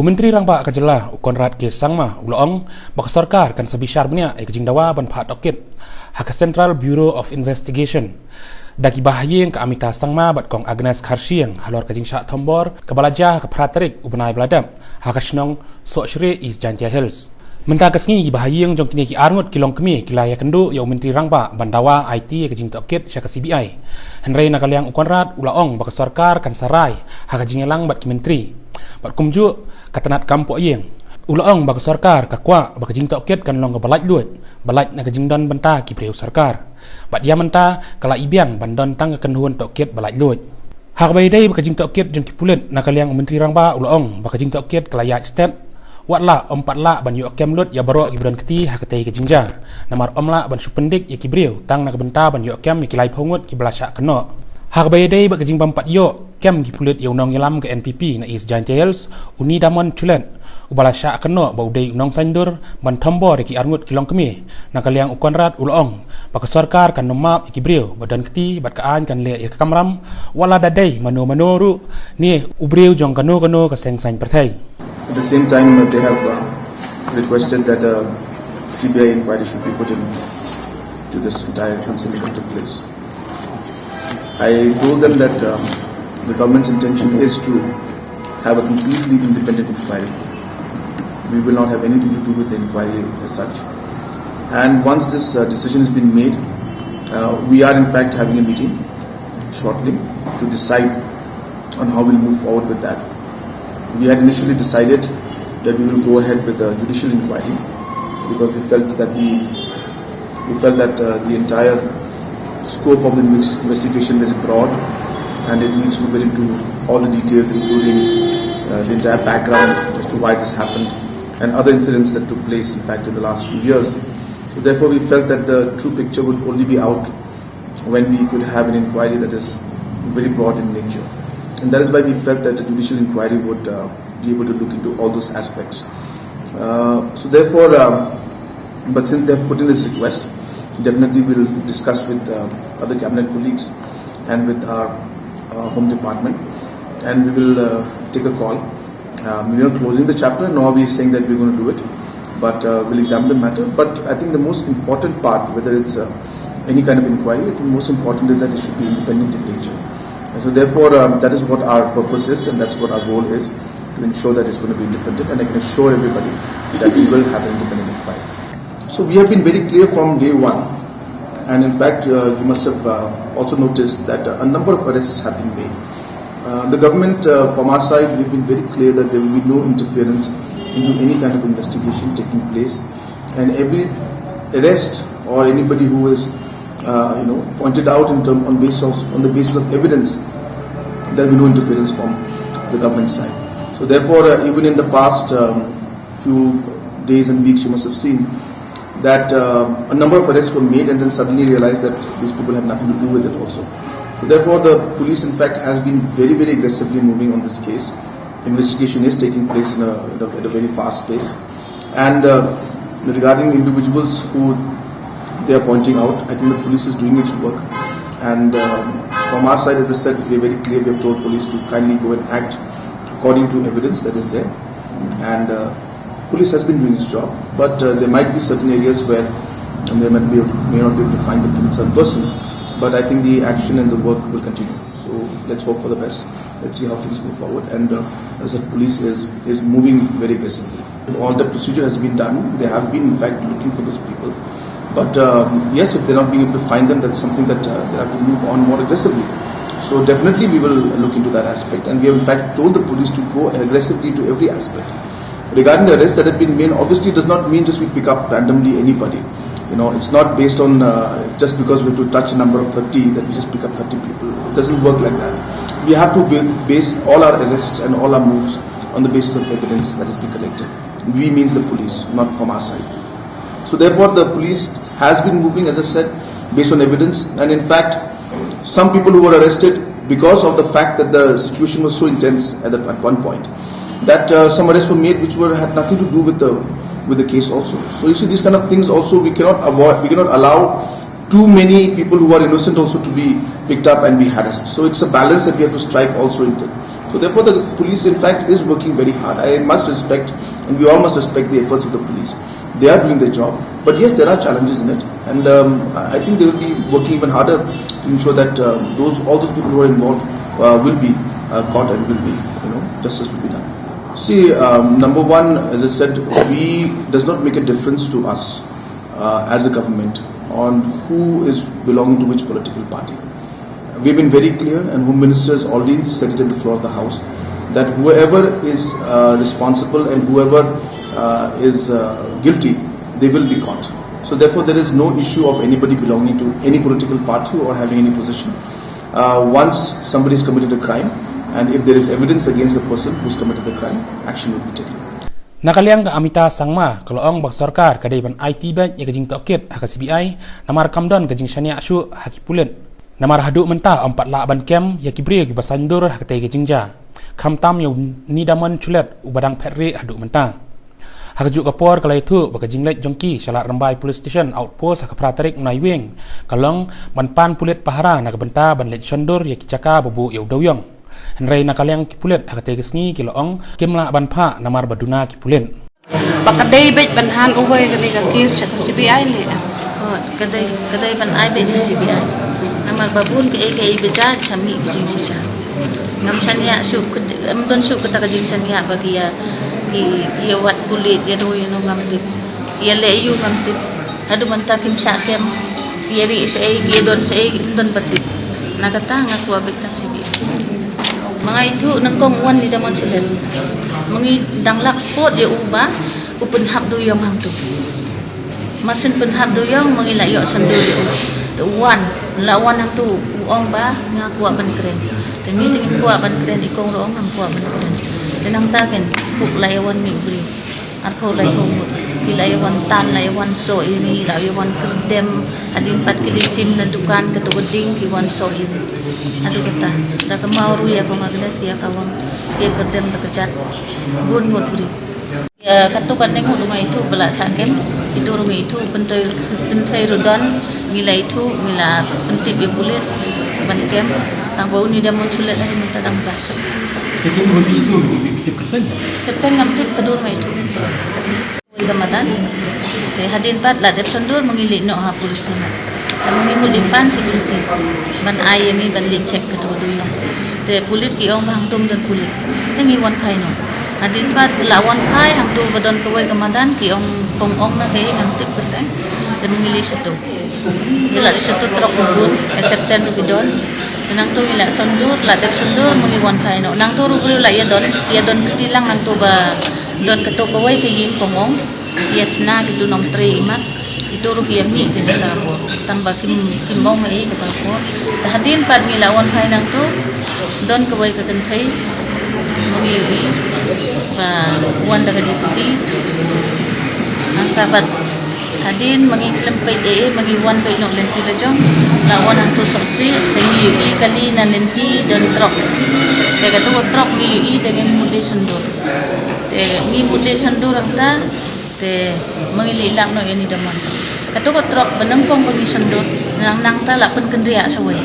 Menteri Rangba Kajela Konrad ke Sangma Uloong bak sorkar kan sebishar bnia jingdawa ban pha tohkit hak Central Bureau of Investigation daki bahaïing ke Amita Sangma bat Kong Agnes Karsiang halor ke jingsha thombor ke balaja ke praterik ubenai beladam hak snong sok shri is Jantia Hills menta kesngi bahaïing jong kini ki arngut kilong kemi kilaya kendu ya Menteri Rangba bandawa IT ke jing tohkit sya ke CBI henrei nakaliang Konrad Uloong bak sorkar kan sarai hak jingelang bat ki menteri bat kumju katanat kampok yeng Uloong bak sorkar kakwa bak jing tohkit kan long ke balaj luat balaj na ke jingdon benta ki preu sarkar bat dia menta kala ibiang bandon tang ke kenhuan tohkit balaj luat hak bai dai bak jing tohkit jong ki pulet nakaliang Menteri Rangba Uloong bak jing tohkit kala ya stat watla ompatla ban yu kem lut ya baro gibran keti hak tei ke jingja namar omla ban supendik ya ki breu tang na ke benta ban yu kem ki lai phongut ki belasha keno hak bai dai bak jing bampat yo kem ki pulet ya unong yelam ke NPP na is Jantiels uni damon tulen ubalasha keno bau dei unong sandur ban thombo de ki arngut kilong kemi nakaliang Konrad Uloong bak sorkar kan nomap ki breu badan keti bat kaan kan le ya kamram wala dadai mano ru ni ubreu jong kano ke seng sain perthai. At the same time, they have requested that a CBI inquiry should be put in to this entire transaction that took place. I told them that the government's intention is to have a completely independent inquiry. We will not have anything to do with the inquiry as such. And once this decision has been made, we are in fact having a meeting shortly to decide on how we'll move forward with that. We had initially decided that we will go ahead with a judicial inquiry because we felt that the entire scope of the investigation is broad and it needs to get into all the details, including the entire background as to why this happened and other incidents that took place in fact in the last few years. So therefore we felt that the true picture would only be out when we could have an inquiry that is very broad in nature. And that is why we felt that a judicial inquiry would be able to look into all those aspects. So therefore, but since they have put in this request, definitely we will discuss with other cabinet colleagues and with our home department, and we will take a call. We are not closing the chapter, nor are we saying that we are going to do it, but we'll examine the matter. But I think the most important part, whether it's any kind of inquiry, I think the most important is that it should be independent in nature. So therefore, that is what our purpose is, and that's what our goal is, to ensure that it's going to be independent. And I can assure everybody that we will have an independent inquiry. So we have been very clear from day one, and in fact, you must have also noticed that a number of arrests have been made. The government, from our side, we've been very clear that there will be no interference into any kind of investigation taking place, and every arrest or anybody who is pointed out on the basis of evidence, there will be no interference from the government side. So therefore, even in the past few days and weeks, you must have seen that a number of arrests were made and then suddenly realized that these people have nothing to do with it also. So therefore, the police in fact has been very, very aggressively moving on this case. Investigation is taking place at a very fast pace. And regarding individuals who they are pointing out, I think the police is doing its work, and from our side, as I said, we are very clear. We have told police to kindly go and act according to evidence that is there, and police has been doing its job, but there might be certain areas where they may not be able to find the concerned person, but I think the action and the work will continue. So let's hope for the best. Let's see how things move forward, and as the police is moving very aggressively. All the procedure has been done. They have been in fact looking for those people. But yes, if they're not being able to find them, that's something that they have to move on more aggressively. So definitely we will look into that aspect, and we have in fact told the police to go aggressively to every aspect. Regarding the arrests that have been made, obviously it does not mean just we pick up randomly anybody. It's not based on just because we have to touch a number of 30 that we just pick up 30 people. It doesn't work like that. We have to base all our arrests and all our moves on the basis of evidence that has been collected. We means the police, not from our side. So therefore, the police has been moving, as I said, based on evidence. And in fact, some people who were arrested because of the fact that the situation was so intense at one point, that some arrests were made which had nothing to do with the case also. So you see, these kind of things also we cannot avoid. We cannot allow too many people who are innocent also to be picked up and be harassed. So it's a balance that we have to strike also So therefore the police in fact is working very hard. I must respect, and we all must respect the efforts of the police. They are doing their job, but yes, there are challenges in it, and I think they will be working even harder to ensure that all those people who are involved will be caught and will be, justice will be done. See, number one, as I said, does not make a difference to us as a government on who is belonging to which political party. We've been very clear, and Home Minister has already said it in the floor of the House, that whoever is responsible and whoever is guilty, they will be caught. So therefore there is no issue of anybody belonging to any political party or having any position. Once somebody has committed a crime, and if there is evidence against the person who's committed the crime, action will be taken. Nakaliang ka Amita sangma kaloong bag sorkar kadai ban IT bank ya kajing tohkit hak CBI namar kamdon kajing syania syu hakipulen namar haduk mentah 4 lak ban kem ya kibri ki basandur hak tai kajing ja kamtam yu ni damon chulet ubadang phetri haduk mentah hak juk kapor kalai thu bag kajing lek jongki salat rambai police station outpost hak pratarik nai weng kalong ban pan pulet pahara nak benta ban lek chondur ya kicaka babu yu doyong Henry nakaliang kipulet hak tai kesni kiloong kemla ban pha namar baduna kipulen Pakadai bet banhan uway kani ka case sa CBI le. Kadai ban ai bet CBI. Namar babun ke beja sami jing sisa. Ngam sanya su amdon su kata jing sanya bagi ya ki wat kulit ya do no ngam tip. Ya le yu ngam tip. Adu manta kim sa kem. Ya ri sei ki don batik. Nakata ngaku abet CBI. Mga itu nangkong wan di daman sila. Mga danglak sport dia ubah upenhap duyong hang tu. Masin penhap duyong mengilayok sendu dia. Wan lawan hang tu uong ba ngaku ban keren. Tengi kuat ban keren ikong roong hang kuat ban keren. Tenang taken buk layawan ni beri. Arko layong ilayawan tan layawan so ini layawan kerdem adin 4 kilisim na dukan ketugeding kiwan so ini. Aduh kata, dah kemau ya Kong Agnes dia kawang dia kerdem terkejat bun ngut beri. Ya katukan nengok rungai itu belak sakem itu rungai itu pentai rudan ngila itu ngila pentip ya bulet ban kem tang bau ni dah munculat lagi minta dang jahat. Jadi hobi itu tip kerten. Kerten ngamtip kedur rungai itu. Ramadan, hadin pat lah tersendur mengilik no ha polis tanah. Mengimul depan security. Ban ai ni ban licek ketua duyung. Te polis ki ong hang tum dan polis. Tengi wan kai no. Hadin pat lawan kai hang tu badon kawai Ramadan ki ong ong na kay hang tip kerten. Te mengilik satu. Bila satu truk bun, September tu bidon. Nang tu ila sendur, la tersendur mengiwan kai no. Nang tu rubru la ya don ketilang hang tu ba don ketua kawai ke yin pongong. Yesna gitu nom 3 imat itu rugi mi ke tapo tambah kimbong ai ke tapo hadin pad mi lawan kai nang tu don kawai ke kentai mengi pa wan daga diksi angka pat hadin mengi lempai mengi wan pai no lenti lejong lawan nang tu sopsi tengi kali na lenti don truk daga tu truk mi dengan muli sendur mi muli sendur angka te mengililak no ini daman katukot truk benengkong bagi sendur nang ta lapen kendria sawe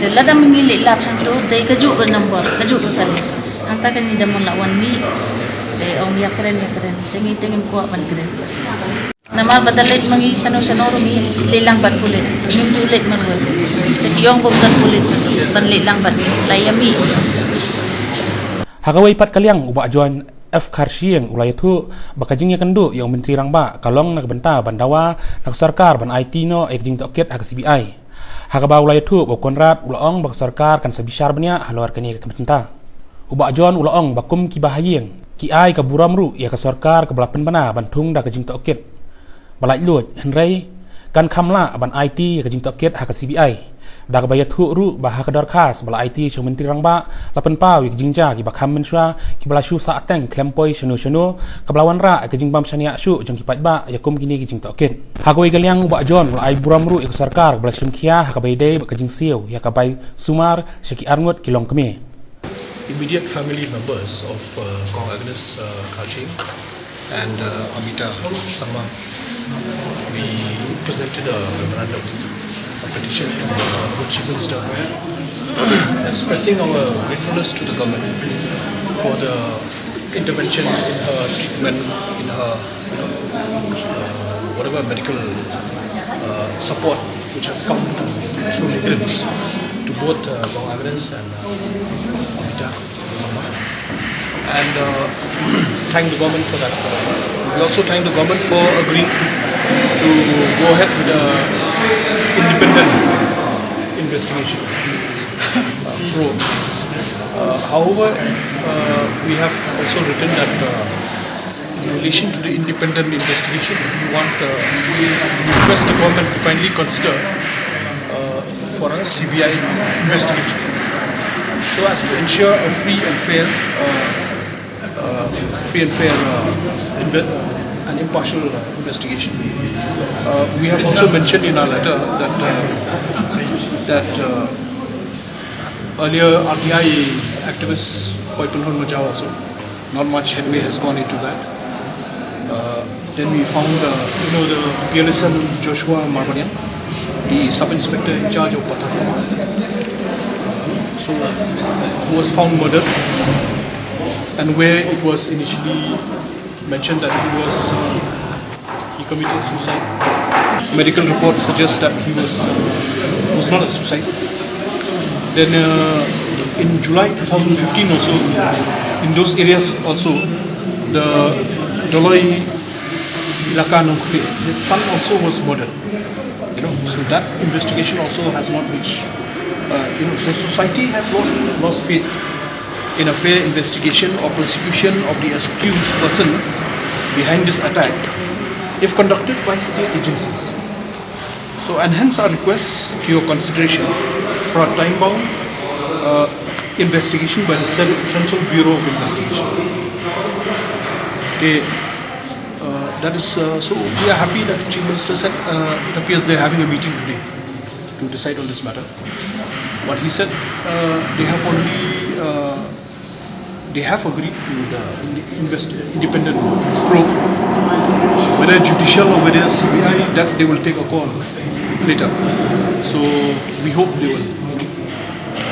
te lada mengililak sendur te kaju benambor kaju kali anta kan ni daman lawan mi te ong ya keren tengi kuat ban keren nama badalit mangi sano rumi lilang bat kulit mim julit marwal te kiong bomdan kulit ban lilang bat layami Hagawai pat kaliang ubak juan F Karshieng ulai itu bakajingnya kendu yang menteri rangba kalong nak benta bandawa nak sarkar ban IT no ekjing tohkit hak CBI hagaba ulai itu bokonrat ulaong bak sarkar kan sebishar benya haluar kani ke benta ubak jon ulaong bakum ki bahaïing ki ai ka buramru ya ka sarkar ke belapen bana bantung dak kajing tohkit balai lut henrei kan kamla ban IT ya kajing tohkit hak CBI dak bayat ru bah ka dorkas bala IT cho menteri rangba lapen pau ki jingja ki bakham mensua ki bala shu sa ateng klempoi shenu ka balawan ra ki jingbam shania shu jong ki patba yakum kini ki jing tohkit hagoi galiang ba jon ai buramru ik sarkar bala shimkhia ka baydei ka jing siu ya ka bay sumar shaki arngot ki long keme Immediate family members of Kong Agnes Kaching and Amita Sama, we presented a memorandum, a petition to the Chief Minister expressing our gratefulness to the government for the intervention in her treatment, in her whatever medical support which has come through migrants to both Kong Agnes and Amita. And thank the government for that. We also thank the government for agreeing to go ahead with the independent investigation probe. However, we have also written that in relation to the independent investigation, we want request the government to kindly consider for a CBI investigation, so as to ensure a free and fair and impartial investigation. We have also mentioned in our letter that earlier RTI activists Poipunhon Majao also, not much headway has gone into that. Then we found the PLSN Joshua Marbanian, the sub-inspector in charge of Patakama, who was found murdered, and where it was initially mentioned that he committed suicide. Medical reports suggest that he was not a suicide. Then in July 2015 also, in those areas also, the Doloi Ilaka Nongkhe, his son also was murdered. So that investigation also has not reached. So society has lost faith in a fair investigation or prosecution of the accused persons behind this attack, if conducted by state agencies. So, and hence our request to your consideration for a time-bound investigation by the Central Bureau of Investigation. Okay, that is so. We are happy that the Chief Minister said it appears they are having a meeting today to decide on this matter. But he said they have already. They have agreed to the independent probe, whether judicial or whether CBI, that they will take a call later. So we hope they will